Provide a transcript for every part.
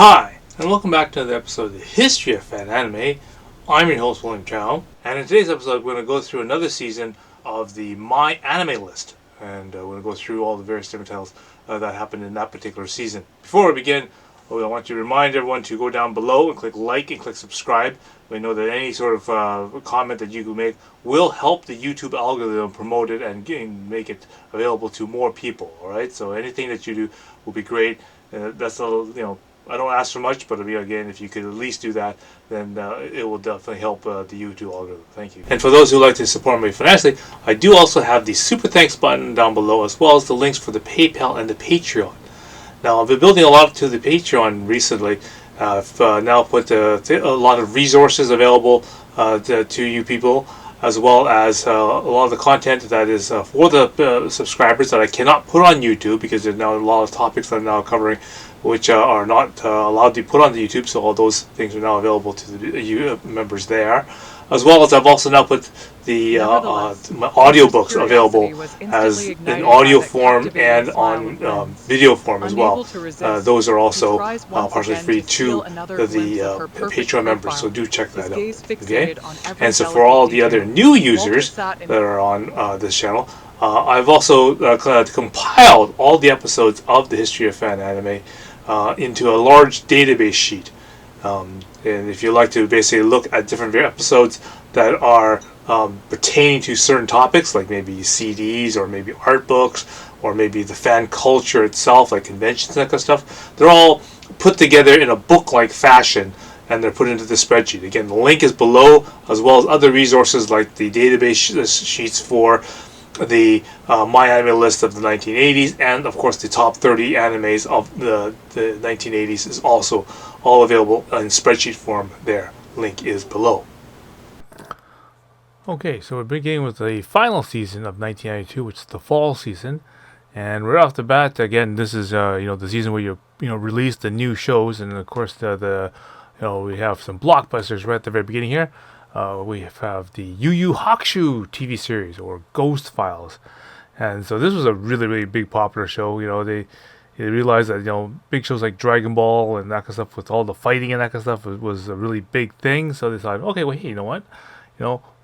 Hi, and welcome back to another episode of the History of Fan Anime. I'm your host, William Chow, and in today's episode, we're going to go through another season of the MyAnimeList, and we're going to go through all the various different titles that happened in that particular season. Before we begin, I want to remind everyone to go down below and click like and click subscribe. We know that any sort of comment that you can make will help the YouTube algorithm promote it and make it available to more people. All right, so anything that you do will be great. That's a little, I don't ask for much, but again, if you could at least do that, then it will definitely help the YouTube algorithm. Thank you. And for those who like to support me financially, I do also have the Super Thanks button down below, as well as the links for the PayPal and the Patreon. Now, I've been building a lot to the Patreon recently. I've now put a lot of resources available to you people, as well as a lot of the content that is for the subscribers that I cannot put on YouTube, because there's now a lot of topics that I'm now covering which are not allowed to be put on the YouTube, so all those things are now available to the members there. As well as I've also now put the my audiobooks available as in audio form and on video form as well. Those are also partially free to the Patreon members, so do check that out. Okay, and so for all the other new users that are on this channel, I've also compiled all the episodes of the History of Fan Anime into a large database sheet. And if you like to basically look at different episodes that are pertaining to certain topics, like maybe CDs or maybe art books or maybe the fan culture itself, like conventions and that kind of stuff, they're all put together in a book-like fashion and they're put into the spreadsheet. Again, the link is below, as well as other resources like the database sheets for the MyAnimeList of the 1980s, and of course the top 30 animes of the 1980s is also all available in spreadsheet form there. Link is below. Okay, so we're beginning with the final season of 1992, which is the fall season. And right off the bat, again, this is the season where you release the new shows, and of course we have some blockbusters right at the very beginning here. We have the Yu Yu Hakusho TV series, or Ghost Files, and so this was a really, really big popular show. They realized that big shows like Dragon Ball and that kind of stuff, with all the fighting and that kind of stuff, was a really big thing. So they thought, okay, well, hey, you know what?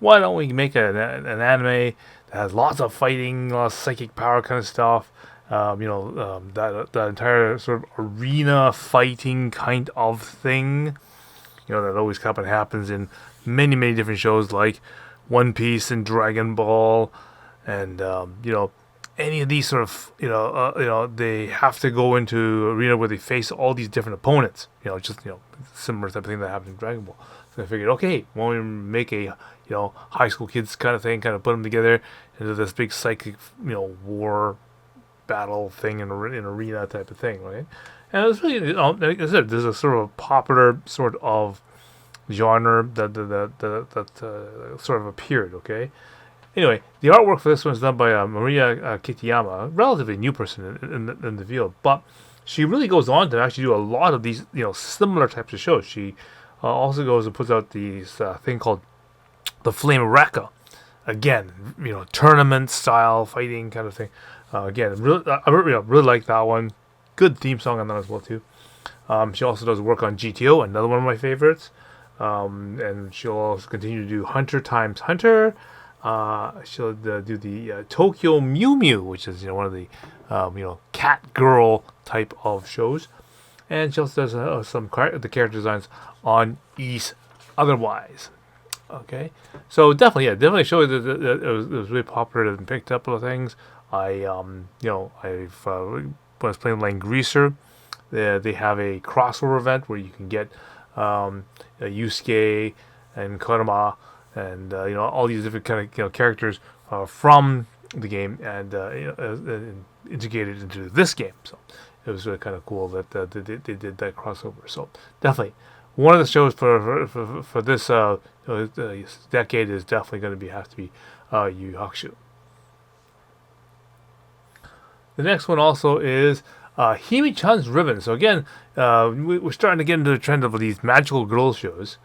Why don't we make an anime that has lots of fighting, a lot of psychic power kind of stuff? That entire sort of arena fighting kind of thing. That always kind of happens in many, many different shows like One Piece and Dragon Ball, and any of these sort of they have to go into arena where they face all these different opponents. Similar type of thing that happened in Dragon Ball. So I figured, okay, why don't we make a high school kids kind of thing, kind of put them together into this big psychic war battle thing in arena type of thing, right? And it's really, like I said, there's a sort of popular sort of genre that sort of appeared. Okay. Anyway, the artwork for this one is done by Maria Kitayama, a relatively new person in the field, but she really goes on to actually do a lot of these similar types of shows. She also goes and puts out these thing called the Flame Rekka. Again, tournament style fighting kind of thing. Again, I really like that one. Good theme song on that as well too. She also does work on GTO, another one of my favorites. And she'll also continue to do Hunter x Hunter. She'll do the Tokyo Mew Mew, which is one of the cat girl type of shows. And she also does some the character designs on East Otherwise. Okay, so definitely shows that it was really popular and picked up a lot of things. When I was playing Lane Greaser, they have a crossover event where you can get Yusuke and Kodama and all these different kind of characters from the game and integrated into this game. So it was really kind of cool that they did that crossover. So definitely one of the shows for this decade is definitely going to have to be Yu Yu Hakusho. The next one also is Himi-chan's Ribbon. So again, we're starting to get into the trend of these magical girl shows.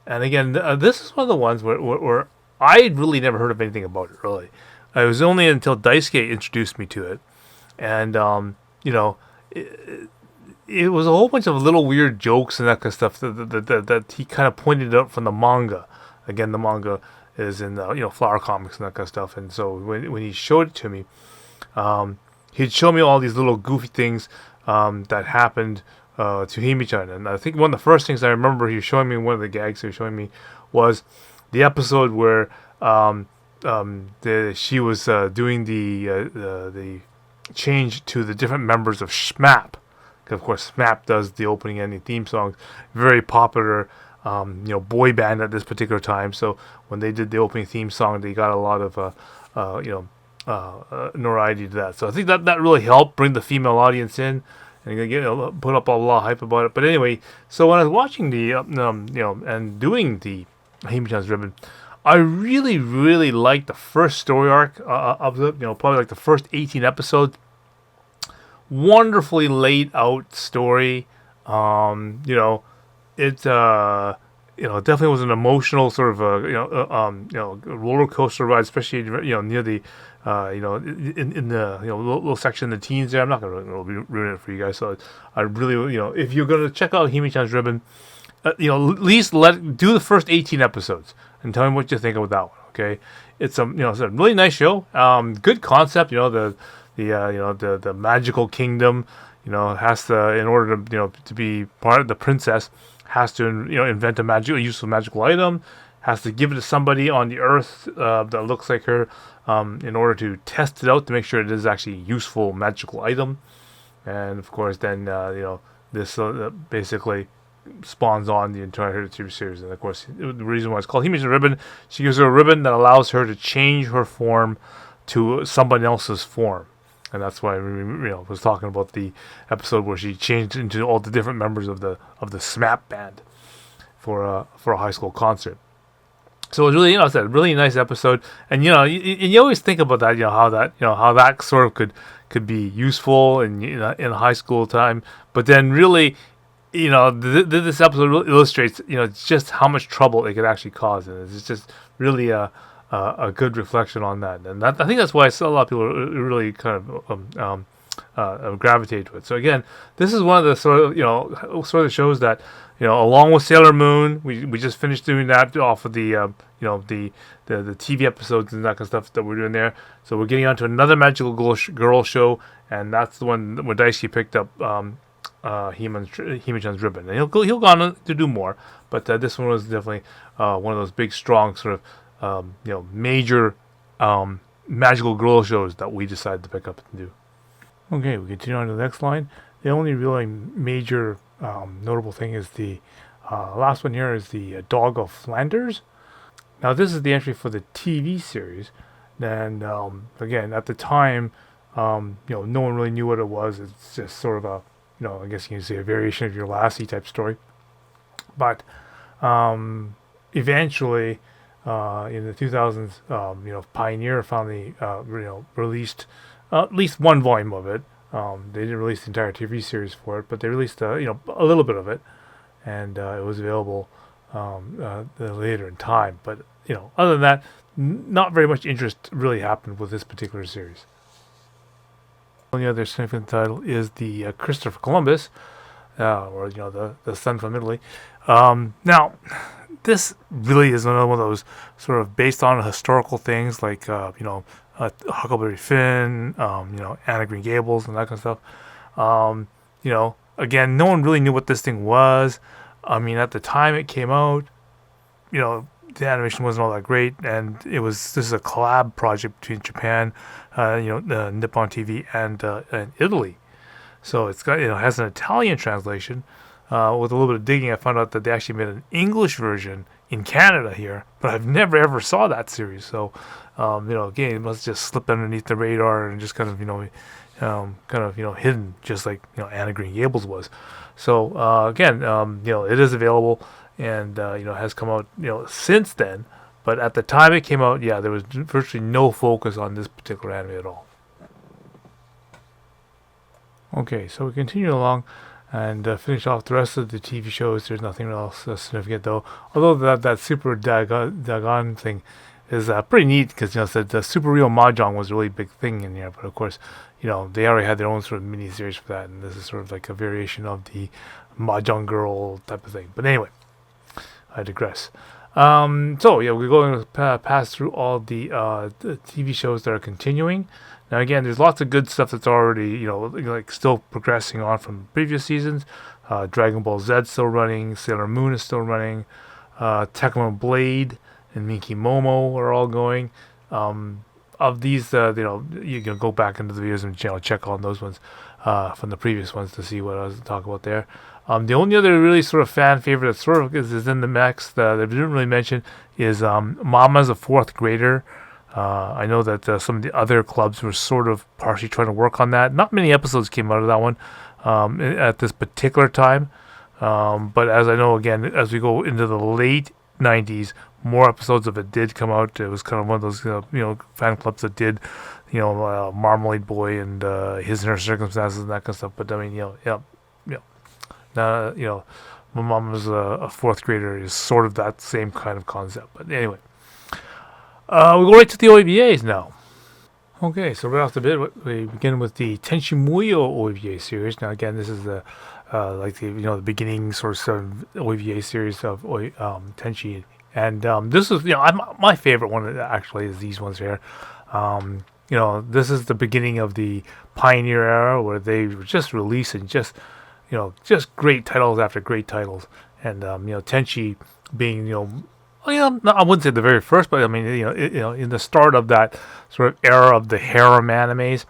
And again, this is one of the ones where I really never heard of anything about it, really. It was only until Daisuke introduced me to it. And, it was a whole bunch of little weird jokes and that kind of stuff that he kind of pointed out from the manga. Again, the manga is in Flower Comics and that kind of stuff. And so when he showed it to me, he'd show me all these little goofy things that happened to Himi-chan. And I think one of the first things I remember he was showing me, one of the gags he was showing me, was the episode where she was doing the change to the different members of SMAP. Of course, SMAP does the opening and ending theme songs. Very popular, boy band at this particular time. So when they did the opening theme song, they got a lot of, notoriety to that. So I think that really helped bring the female audience in and put up a lot of hype about it. But anyway, so when I was watching the, and doing the Himi-chan's Ribbon, I really, really liked the first story arc of it. Probably like the first 18 episodes. Wonderfully laid out story. It definitely was an emotional sort of roller coaster ride, especially near the in the little section of the teens there. I'm not gonna really ruin it for you guys. So I really if you're gonna check out Himi-chan's Ribbon, at least do the first 18 episodes and tell me what you think about that one. Okay, it's a really nice show. Good concept. The magical kingdom. Has to, in order to to be part of the princess, has to invent a useful magical item. Has to give it to somebody on the earth that looks like her, in order to test it out to make sure it is actually a useful magical item. And of course, then this basically spawns on the entire TV series. And of course, the reason why it's called Himi's Ribbon, she gives her a ribbon that allows her to change her form to somebody else's form. And that's why was talking about the episode where she changed into all the different members of the SMAP band for a high school concert. So it was really, it's a really nice episode. And you always think about that, how that sort of could be useful in high school time. But then really, this episode really illustrates just how much trouble it could actually cause, and it's just really a good reflection on that. And I think that's why a lot of people really kind of gravitate to it. So again, this is one of the sort of shows that along with Sailor Moon, we just finished doing that off of the the TV episodes and that kind of stuff that we're doing there. So we're getting on to another magical girl show, and that's the one where Daisuke picked up Himi-chan's Ribbon, and he'll go on to do more. But this one was definitely one of those big, strong sort of major magical girl shows that we decided to pick up and do. Okay, we continue on to the next line. The only really major notable thing is the last one here is the Dog of Flanders. Now this is the entry for the TV series, and again at the time, no one really knew what it was. It's just sort of a I guess you can say a variation of your Lassie type story. But eventually, in the 2000s, Pioneer finally released at least one volume of it. They didn't release the entire TV series for it, but they released a little bit of it, and it was available later in time. But other than that, not very much interest really happened with this particular series. The only other significant title is the Christopher Columbus, or the son from Italy. Now, this really is another one of those sort of based on historical things like Huckleberry Finn, Anna Green Gables, and that kind of stuff. Again, no one really knew what this thing was. I mean, at the time it came out, the animation wasn't all that great, and this is a collab project between Japan, Nippon TV, and Italy. So it's got has an Italian translation. With a little bit of digging, I found out that they actually made an English version in Canada here, but I've never ever saw that series. So again, it must just slip underneath the radar and just kind of hidden, just like Anna Green Gables was. So again, it is available and has come out since then. But at the time it came out, there was virtually no focus on this particular anime at all. Okay, so we continue along and finish off the rest of the TV shows. There's nothing else significant though. Although that Super Dagon thing is pretty neat because the Super Real Mahjong was a really big thing in here, but of course, they already had their own sort of mini series for that, and this is sort of like a variation of the Mahjong Girl type of thing. But anyway, I digress. So yeah, we're going to pass through all the TV shows that are continuing. Now again, there's lots of good stuff that's already like still progressing on from previous seasons. Dragon Ball Z still running. Sailor Moon is still running. Tecmo Blade and Miki Momo are all going. Of these, you can go back into the videos and check on those ones from the previous ones to see what I was talking about there. The only other really sort of fan favorite that sort of is in the mix that I didn't really mention is Mama's a Fourth Grader. I know that some of the other clubs were sort of partially trying to work on that. Not many episodes came out of that one at this particular time. But as I know, again, as we go into the late 90s, more episodes of it did come out. It was kind of one of those, fan clubs that did, Marmalade Boy and His and Her Circumstances and that kind of stuff. But I mean, my mom was a fourth grader is sort of that same kind of concept. But anyway, we'll go right to the OVAs now. Okay, so right off the bat, we begin with the Tenchi Muyo OVA series. Now again, this is the the beginning sort of OVA series of Tenchi, and this is my favorite one actually is these ones here. This is the beginning of the Pioneer era where they were just releasing just great titles after great titles, and Tenchi being I wouldn't say the very first, but I mean in the start of that sort of era of the harem animes.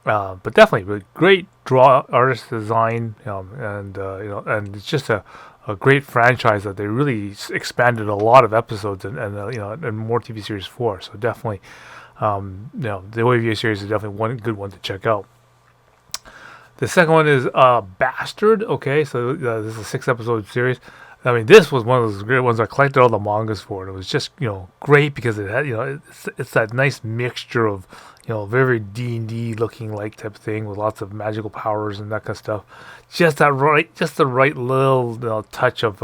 But definitely really great draw artist design, and it's just a great franchise that they really expanded a lot of episodes and more TV series for. So definitely, the OVA series is definitely one good one to check out. The second one is Bastard. Okay, so this is a 6-episode series. I mean, this was one of those great ones. I collected all the mangas for it. It was just great because it had it's that nice mixture of very D&D looking like type of thing with lots of magical powers and that kind of stuff. Just the right little touch of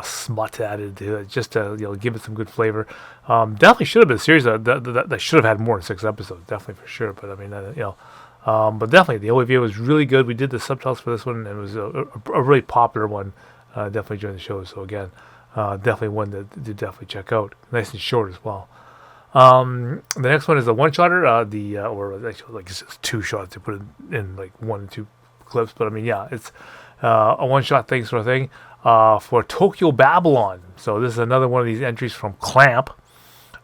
smut added to it, just to give it some good flavor. Definitely should have been a series that should have had more than 6 episodes. Definitely for sure. But I mean, but definitely the OVA was really good. We did the subtitles for this one, and it was a really popular one. Definitely during the show. So again, definitely one that to definitely check out. Nice and short as well. The next one is a one-shotter. Or actually, like it's just 2 shots. They put it in like 1 and 2 clips. But I mean, yeah, it's a one-shot thing sort of thing for Tokyo Babylon. So this is another one of these entries from Clamp.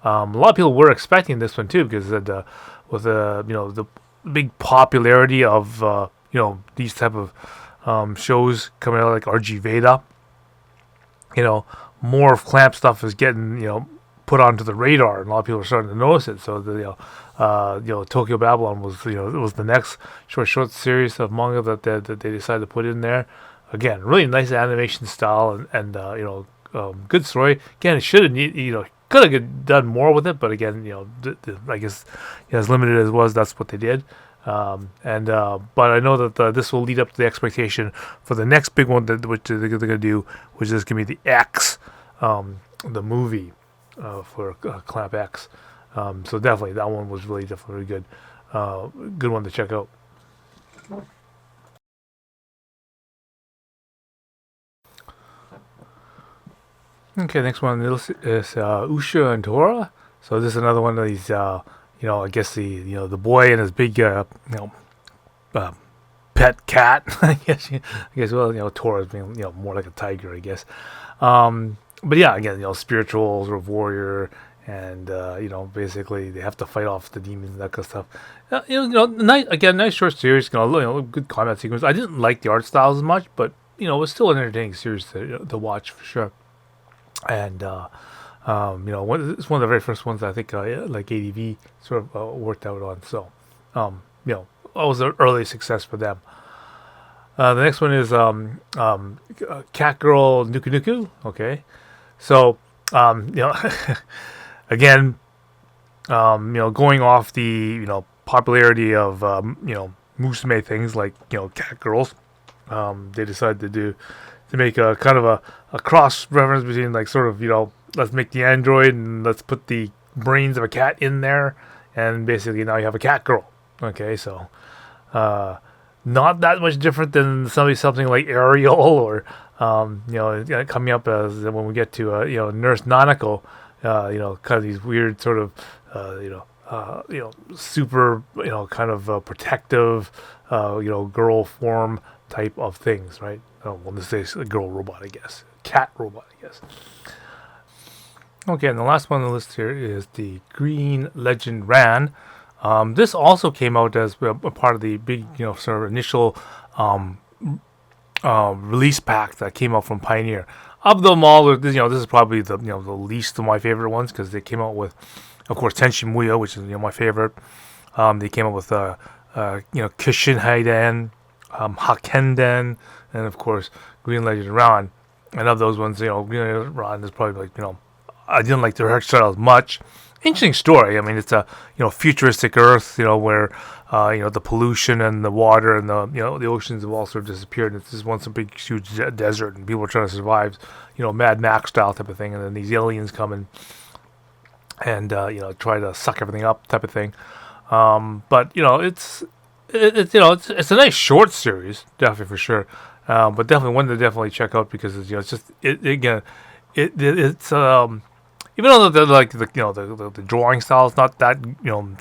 A lot of people were expecting this one too because with the big popularity of these type of shows coming out like RG Veda, more of Clamp stuff is getting put onto the radar, and a lot of people are starting to notice it. So the Tokyo Babylon was it was the next short series of manga that they decided to put in there. Again, really nice animation style and good story. Again, it should have could have done more with it, but again, I guess as limited as it was, that's what they did. But I know that this will lead up to the expectation for the next big one which they're going to do, which is going to be the X, the movie for Clamp X. So definitely that one was definitely good, good one to check out. Okay, next one is Usha and Tora. So this is another one of these, I guess the boy and his big, pet cat. I guess Tora's being more like a tiger, I guess. But yeah, again, spiritual sort of warrior, and basically they have to fight off the demons and that kind of stuff. Nice short series. Good combat sequence. I didn't like the art styles as much, but it was still an entertaining series to watch for sure. And it's one of the very first ones that I think like ADV sort of worked out on. So it was an early success for them. The next one is Cat Girl Nuku Nuku. Okay, so again, going off the popularity of musume things like cat girls, they decided to make a kind of a cross reference between like sort of let's make the android and let's put the brains of a cat in there, and basically now you have a cat girl. Okay, so not that much different than something like Ariel or coming up as when we get to Nurse Nanako, kind of these weird sort of super kind of protective girl form type of things, right? Oh, well, this is a girl robot, I guess, cat robot, I guess. Okay, and the last one on the list here is the Green Legend Ran. This also came out as a part of the big, sort of initial release pack that came out from Pioneer. Of them all, this is probably the the least of my favorite ones because they came out with, of course, Tenshi Muyo, which is my favorite. They came out with Kishin Haiden, Hakenden, and of course Green Legend Ran. And of those ones, Green Legend Ran is probably I didn't like the art style as much. Interesting story. I mean, it's a futuristic Earth, where the pollution and the water and the oceans have all sort of disappeared. And it's just one big huge desert, and people are trying to survive, Mad Max style type of thing. And then these aliens come and try to suck everything up type of thing. But it's a nice short series, definitely for sure. But definitely one to definitely check out because it's even though the drawing style is not that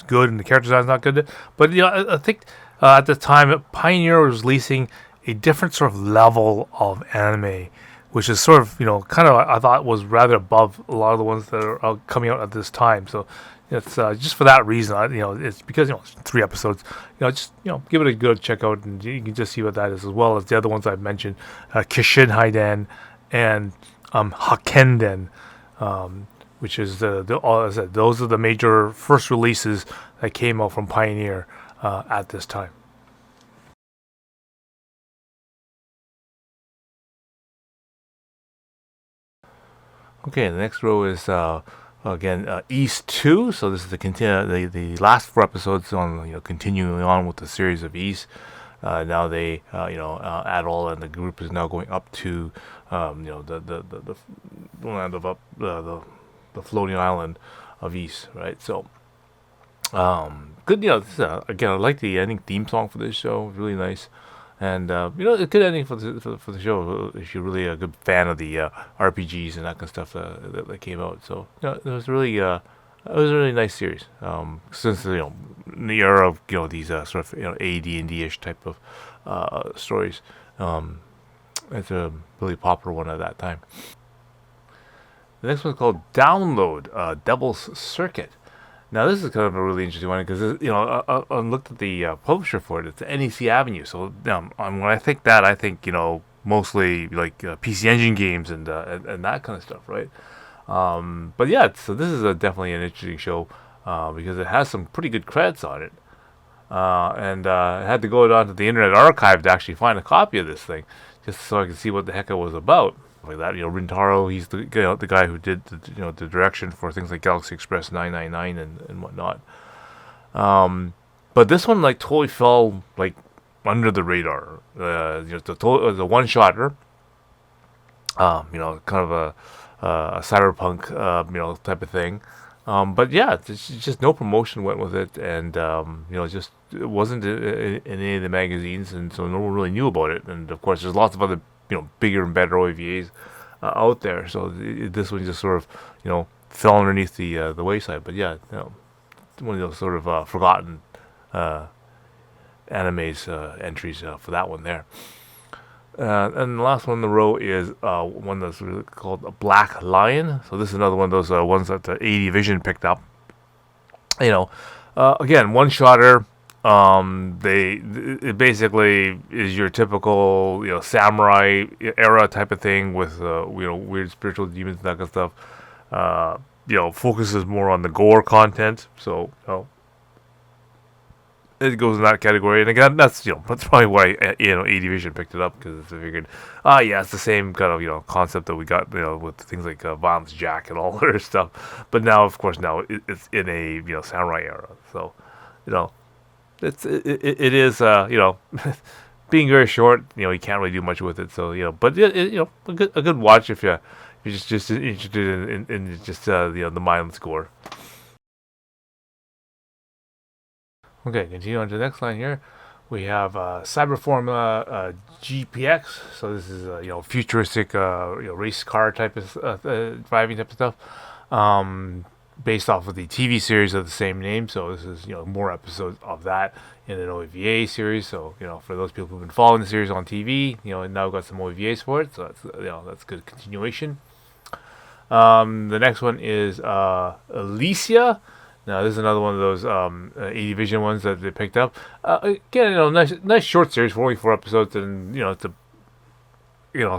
good and the character design is not good, but I think at the time Pioneer was releasing a different sort of level of anime, which is sort of kind of I thought was rather above a lot of the ones that are coming out at this time. So it's just for that reason. It's because it's 3 episodes. Just give it a good check out, and you can just see what that is, as well as the other ones I've mentioned, Kishin Haiden and Hakenden. Which is all I said. Those are the major first releases that came out from Pioneer at this time. Okay, the next row is again East 2. So this is the last 4 episodes on continuing on with the series of East. Now they Adol and the group is now going up to the land of the floating island of East, right? So, good. Again, I like the ending theme song for this show. Really nice, and a good ending for the show if you're really a good fan of the RPGs and that kind of stuff that came out. So, it was really a really nice series. Since in the era of these sort of AD&D ish type of stories, it's a really popular one at that time. The next one's called Download, Devil's Circuit. Now this is kind of a really interesting one because I looked at the publisher for it. It's NEC Avenue. So when I think that, I think mostly like PC Engine games and that kind of stuff, right? But yeah, so this is definitely an interesting show because it has some pretty good credits on it. And I had to go down to the Internet Archive to actually find a copy of this thing, just so I could see what the heck it was about. Like that, Rintaro, he's the guy who did the direction for things like Galaxy Express 999 and whatnot. But this one totally fell under the radar. The one-shotter. Kind of a cyberpunk type of thing. But yeah, it's just no promotion went with it, and just it wasn't in any of the magazines, and so no one really knew about it. And of course, there's lots of other bigger and better OVAs out there. So this one just sort of fell underneath the wayside. But yeah, one of those sort of forgotten animes entries for that one there. And the last one in the row is one that's really called a Black Lion. So this is another one of those ones that the AD Vision picked up. Again, one-shotter. It basically is your typical samurai era type of thing with weird spiritual demons and that kind of stuff. Focuses more on the gore content. So it goes in that category, and again, that's probably why AD Vision picked it up, because they figured, it's the same kind of concept that we got with things like Violence Jack and all other stuff, but now of course it's in a samurai era, so it is being very short, you can't really do much with it, so but a good watch if you If you're just interested in just the mindless gore. Okay, continue on to the next line here. We have Cyber Formula GPX. So this is futuristic race car type of driving type of stuff. Um, Based off of the TV series of the same name. So this is more episodes of that in an OVA series. So for those people who've been following the series on TV, now we've got some OVAs for it. So that's good continuation. The next one is Alicia. Now this is another one of those A Division ones that they picked up. Again, nice short series for only 4 episodes, and it's a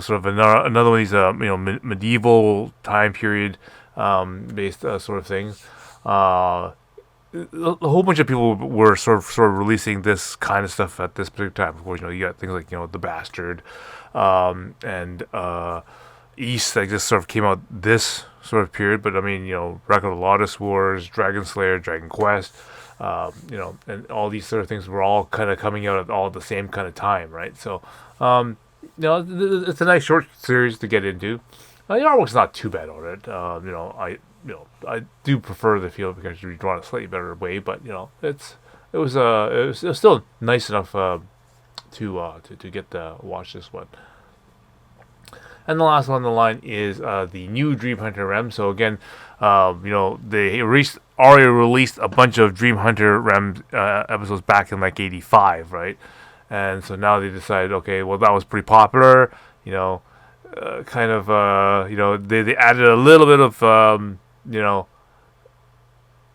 sort of another one of these medieval time period based sort of things. A whole bunch of people were sort of releasing this kind of stuff at this particular time. Of course, you got things like The Bastard, and East that just sort of came out this sort of period. But I mean, Record of Lotus Wars, Dragon Slayer, Dragon Quest, and all these sort of things were all kind of coming out at the same kind of time, right? So, it's a nice short series to get into. The artwork's not too bad on it. I do prefer the feel because you draw it a slightly better way, but it was still nice enough to get to watch this one. And the last one on the line is the new Dream Hunter REM. So again, they already released a bunch of Dream Hunter REM episodes back in like '85, right? And so now they decided, okay, well that was pretty popular, they added a little bit of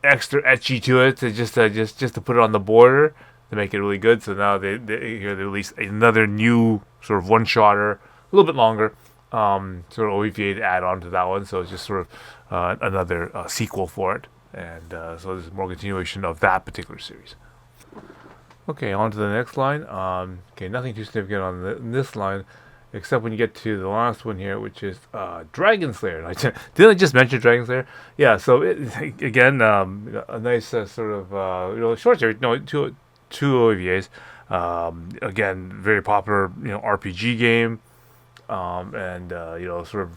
extra etchy to it to just to put it on the border to make it really good. So now they released another new sort of one-shotter, a little bit longer, sort of OVA to add on to that one. So it's just sort of another sequel for it, and so there's more continuation of that particular series. Okay, on to the next line. Okay, nothing too significant on this line, except when you get to the last one here, which is Dragon Slayer. Didn't I just mention Dragon Slayer? Yeah. So again, a nice sort of short series. No, two OVAs. Again, very popular RPG game, and sort of.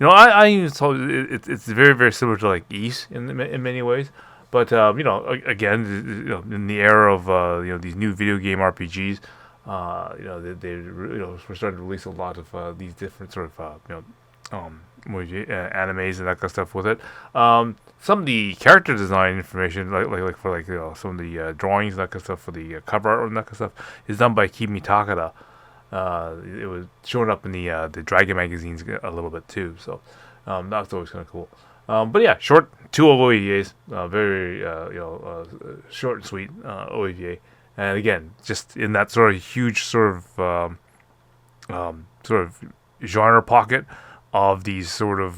I even told it's very very similar to like East in many ways. But again, in the era of these new video game RPGs, they we're starting to release a lot of these different sort of animes and that kind of stuff with it. Some of the character design information, like for some of the drawings and that kind of stuff for the cover art and that kind of stuff, is done by Kimi Takada. It was showing up in the Dragon magazines a little bit too, so that's always kind of cool. But yeah, short 2 OVAs, very short and sweet OVA, and again, just in that sort of huge sort of genre pocket of these sort of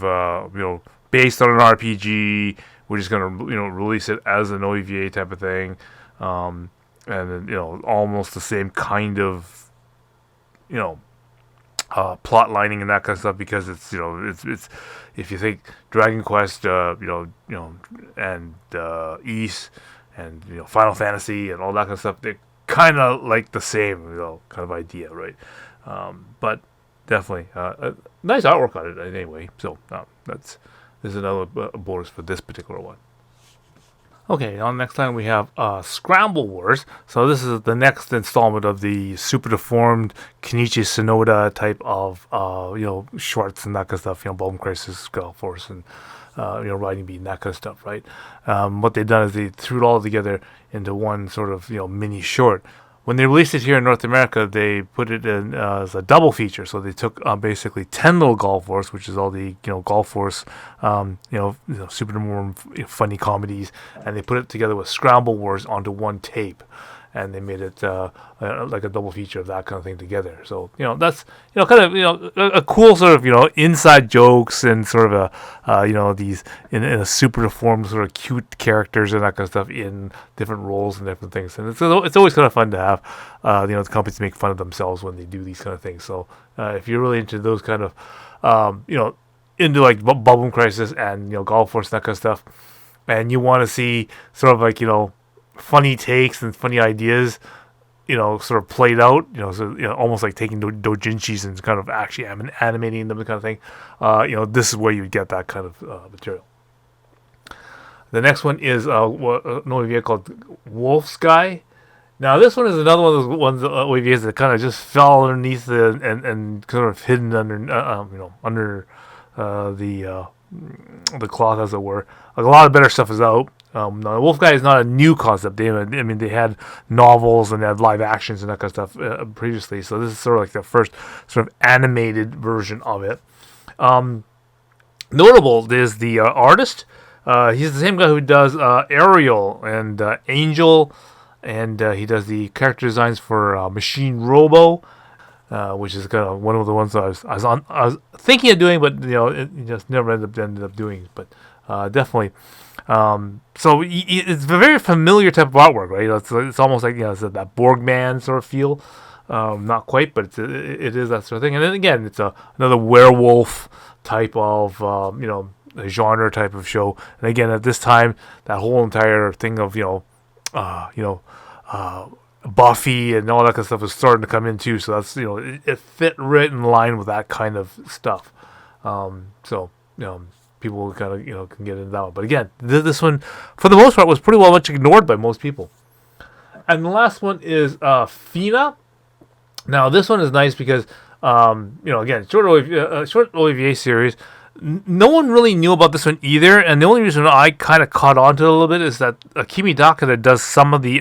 based on an RPG. We're just gonna release it as an OVA type of thing, and then, almost the same kind of plot lining and that kind of stuff, because it's if you think Dragon Quest and East and Final Fantasy and all that kind of stuff, they're kind of like the same kind of idea, right? But definitely a nice artwork on it anyway. So this is another bonus for this particular one. Okay, on next time we have Scramble Wars. So this is the next installment of the super deformed Kenichi Sonoda type of shorts and that kind of stuff. Bone Crisis, Skull Force, and Riding Beat and that kind of stuff, right? What they've done is they threw it all together into one sort of mini short. When they released it here in North America, they put it in as a double feature. So they took basically 10 little Golf Force, which is all the Golf Force, super more funny comedies, and they put it together with Scramble Wars onto one tape, and they made it like a double feature of that kind of thing together. So that's kind of a cool sort of inside jokes and sort of these in a super deformed sort of cute characters and that kind of stuff in different roles and different things. And it's always kind of fun to have the companies make fun of themselves when they do these kind of things. So if you're really into those kind of into like Bubble Crisis and Golf Force and that kind of stuff, and you want to see sort of like funny takes and funny ideas, sort of played out, so almost like taking doujinshis and kind of actually animating them, kind of thing. This is where you get that kind of material. The next one is an OVA called Wolf's Guy. Now this one is another one of those ones OVAs that kind of just fell underneath and sort of hidden under the cloth, as it were. Like, a lot of better stuff is out. Now, Wolf Guy is not a new concept. They had novels and they had live actions and that kind of stuff previously. So this is sort of like the first sort of animated version of it. Notable is the artist. He's the same guy who does Ariel and Angel, and he does the character designs for Machine Robo, which is kind of one of the ones that I was thinking of doing, but it just never ended up doing. But definitely. So it's a very familiar type of artwork, right? It's almost like it's that Borgman sort of feel. Not quite, but it is that sort of thing. And then again, it's another werewolf type of a genre type of show. And again, at this time, that whole entire thing of Buffy and all that kind of stuff is starting to come in too. So that's it fit right in line with that kind of stuff. People kind of can get into that one. But again, this one for the most part was pretty well much ignored by most people. And the last one is Fina. Now this one is nice because again, short OVA series. No one really knew about this one either, and the only reason I kind of caught on to it a little bit is that Kimi Dakata does some of the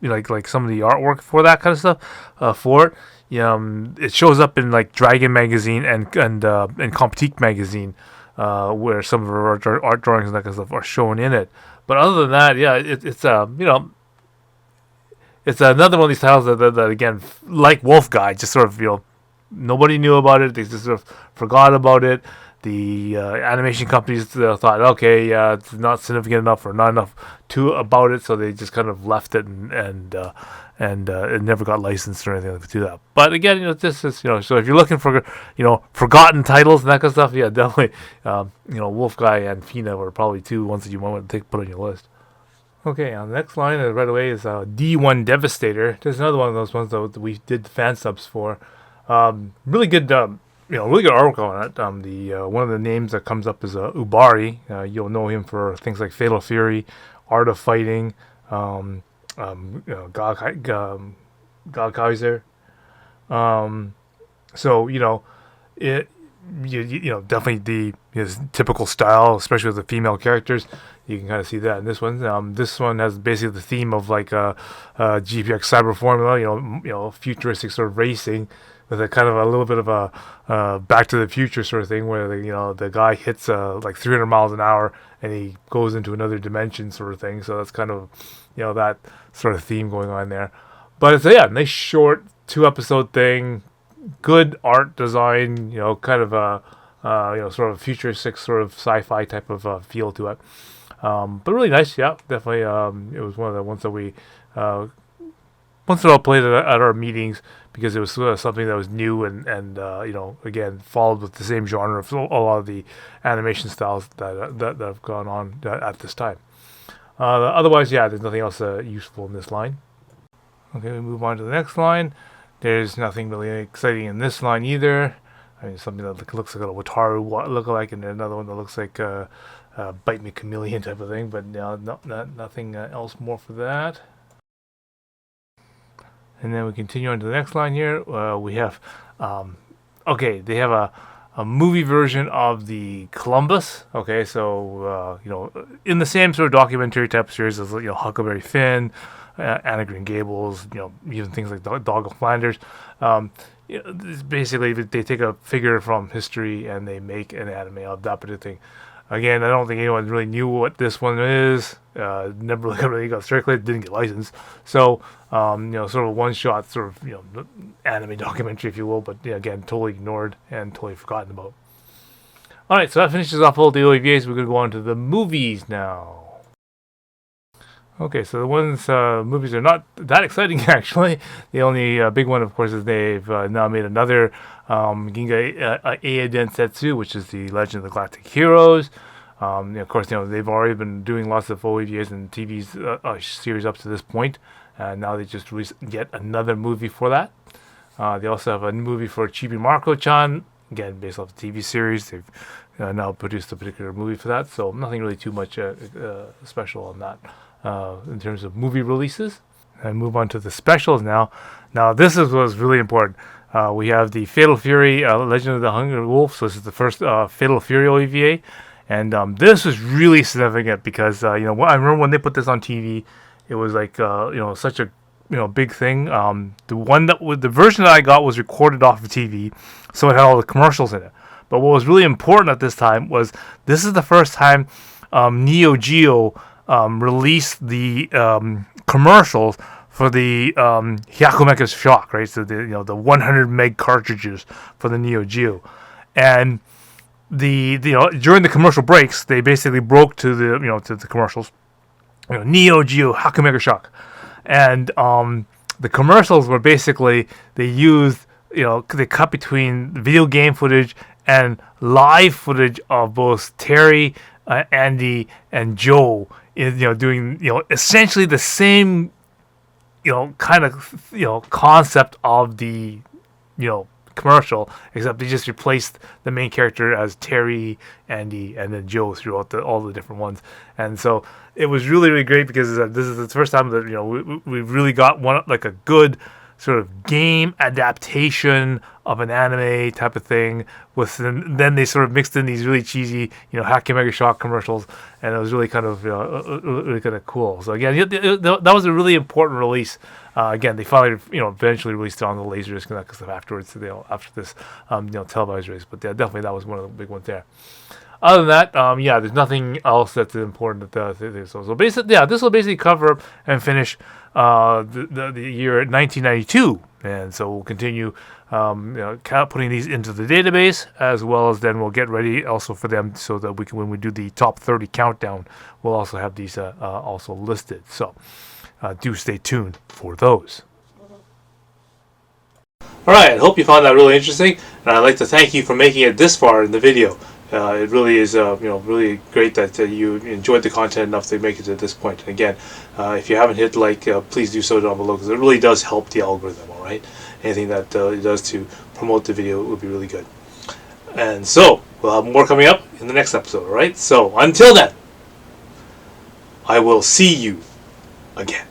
like some of the artwork for that kind of stuff for it. It shows up in like Dragon magazine and Comptique magazine, where some of our art drawings and that kind of stuff are shown in it. But other than that, yeah, it's another one of these titles that again, like Wolf Guy, just sort of nobody knew about it. They just sort of forgot about it. The animation companies thought, okay, it's not significant enough or not enough about it, so they just kind of left it and it never got licensed or anything like that. But again, this is so if you're looking for forgotten titles and that kind of stuff, yeah, definitely Wolf Guy and Fina were probably two ones that you might want to put on your list. Okay, on the next line right away is D1 Devastator. There's another one of those ones that we did fan subs for. Really good. Really good artwork on it. The one of the names that comes up is Ubari. You'll know him for things like Fatal Fury, Art of Fighting, God Kaiser. It definitely his typical style, especially with the female characters. You can kind of see that in this one. This one has basically the theme of like GPX Cyber Formula, futuristic sort of racing, with a kind of a little bit of a Back to the Future sort of thing, where the guy hits like 300 miles an hour and he goes into another dimension sort of thing. So that's kind of that sort of theme going on there. But it's nice short 2-episode thing, good art design, kind of a sort of futuristic sort of sci-fi type of feel to it. But really nice, yeah, definitely. It was one of the ones that we once in a while played at our meetings, because it was something that was new and again followed with the same genre of a lot of the animation styles that have gone on at this time. Otherwise, yeah, there's nothing else useful in this line. Okay, we move on to the next line. There's nothing really exciting in this line either. I mean, something that looks like a Wataru lookalike, and then another one that looks like Bite Me Chameleon type of thing, but nothing else more for that. And then we continue on to the next line here. We have, they have a movie version of the Columbus. Okay, so, in the same sort of documentary type series as, Huckleberry Finn, Anna Green Gables, even things like Dog of Flanders. Basically, they take a figure from history and they make an anime of that particular thing. Again, I don't think anyone really knew what this one is. Never really got circulated, didn't get licensed. So, sort of a one-shot sort of, anime documentary, if you will. But again, totally ignored and totally forgotten about. All right, so that finishes off all the OVAs. We're going to go on to the movies now. Okay, so the movies are not that exciting, actually. The only big one, of course, is they've now made another Ginga Ea Densetsu, which is the Legend of the Galactic Heroes. Of course, they've already been doing lots of OVAs and TV series up to this point. and now they just released yet another movie for that. They also have a movie for Chibi Marco-chan, again based off the TV series. They've now produced a particular movie for that, so nothing really too much special on that in terms of movie releases. And move on to the specials now. Now this was really important. We have the Fatal Fury Legend of the Hungry Wolf. So this is the first Fatal Fury OVA, and this was really significant because I remember when they put this on TV, it was like such a big thing. The version that I got was recorded off of TV, so it had all the commercials in it. But what was really important at this time was this is the first time Neo Geo released the commercials for the Hyakumecha Shock, right? So the 100 meg cartridges for the Neo Geo, and during the commercial breaks, they basically broke to the commercials, Neo Geo Hyakumecha Shock, and the commercials were basically they cut between video game footage and live footage of both Terry, Andy, and Joe, doing essentially the same kind of concept of the commercial, except they just replaced the main character as Terry, Andy, and then Joe throughout all the different ones. And so it was really, really great because this is the first time that we really got a good sort of game adaptation of an anime type of thing. Then they sort of mixed in these really cheesy Hyakumecha Shock commercials, and it was really kind of really kind of cool. So again, that was a really important release. Again, they finally eventually released it on the Laserdisc and that stuff afterwards. After this televised release, but yeah, definitely that was one of the big ones there. Other than that, there's nothing else that's important. So basically, this will basically cover and finish the year 1992, and so we'll continue putting these into the database, as well as then we'll get ready also for them so that we can, when we do the top 30 countdown, we'll also have these also listed. So do stay tuned for those. All right, I hope you found that really interesting, and I'd like to thank you for making it this far in the video. It really is, really great that you enjoyed the content enough to make it to this point. And again, if you haven't hit like, please do so down below, because it really does help the algorithm. All right, anything that it does to promote the video would be really good. And so we'll have more coming up in the next episode. All right. So until then, I will see you again.